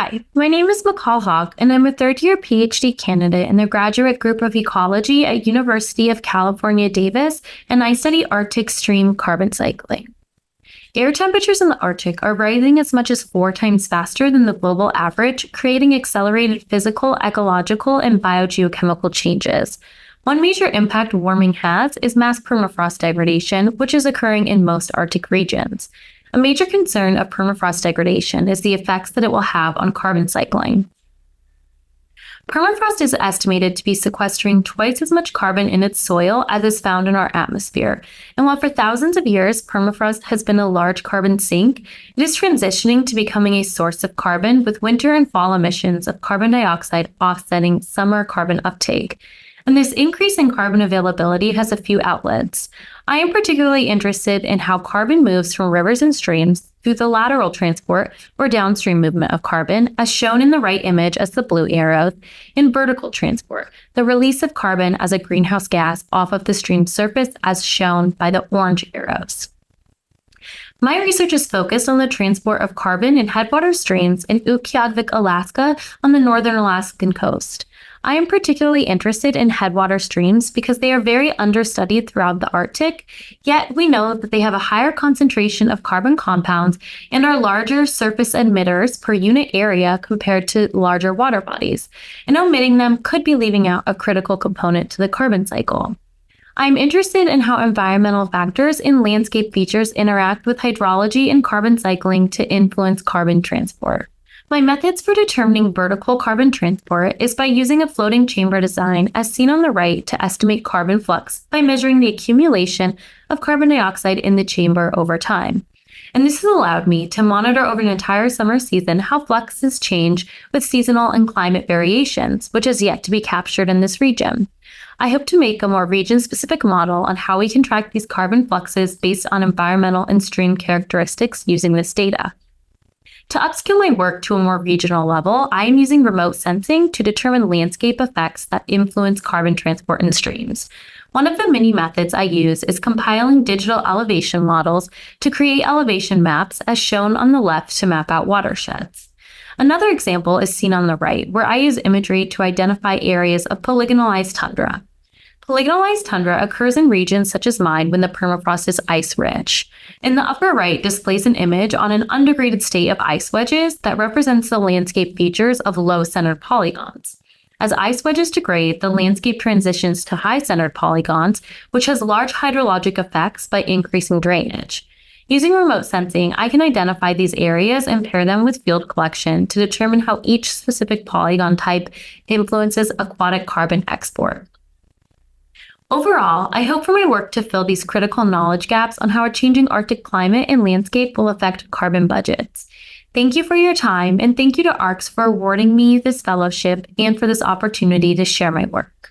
Hi, my name is Macall Hock, and I'm a third-year PhD candidate in the graduate group of ecology at University of California, Davis, and I study Arctic stream carbon cycling. Air temperatures in the Arctic are rising as much as 4 times faster than the global average, creating accelerated physical, ecological, and biogeochemical changes. One major impact warming has is mass permafrost degradation, which is occurring in most Arctic regions. A major concern of permafrost degradation is the effects that it will have on carbon cycling. Permafrost is estimated to be sequestering twice as much carbon in its soil as is found in our atmosphere. And while for thousands of years permafrost has been a large carbon sink, it is transitioning to becoming a source of carbon, with winter and fall emissions of carbon dioxide offsetting summer carbon uptake. And this increase in carbon availability has a few outlets. I am particularly interested in how carbon moves from rivers and streams through the lateral transport or downstream movement of carbon, as shown in the right image as the blue arrows, in vertical transport, the release of carbon as a greenhouse gas off of the stream surface, as shown by the orange arrows. My research is focused on the transport of carbon in headwater streams in Utqiagvik, Alaska, on the northern Alaskan coast. I am particularly interested in headwater streams because they are very understudied throughout the Arctic, yet we know that they have a higher concentration of carbon compounds and are larger surface emitters per unit area compared to larger water bodies, and omitting them could be leaving out a critical component to the carbon cycle. I'm interested in how environmental factors and landscape features interact with hydrology and carbon cycling to influence carbon transport. My methods for determining vertical carbon transport is by using a floating chamber design as seen on the right to estimate carbon flux by measuring the accumulation of carbon dioxide in the chamber over time. And this has allowed me to monitor over an entire summer season how fluxes change with seasonal and climate variations, which is yet to be captured in this region. I hope to make a more region-specific model on how we can track these carbon fluxes based on environmental and stream characteristics using this data. To upskill my work to a more regional level, I am using remote sensing to determine landscape effects that influence carbon transport in streams. One of the many methods I use is compiling digital elevation models to create elevation maps, as shown on the left, to map out watersheds. Another example is seen on the right, where I use imagery to identify areas of polygonalized tundra. Polygonalized tundra occurs in regions such as mine when the permafrost is ice-rich. In the upper right displays an image on an undegraded state of ice wedges that represents the landscape features of low-centered polygons. As ice wedges degrade, the landscape transitions to high-centered polygons, which has large hydrologic effects by increasing drainage. Using remote sensing, I can identify these areas and pair them with field collection to determine how each specific polygon type influences aquatic carbon export. Overall, I hope for my work to fill these critical knowledge gaps on how a changing Arctic climate and landscape will affect carbon budgets. Thank you for your time, and thank you to ARCS for awarding me this fellowship and for this opportunity to share my work.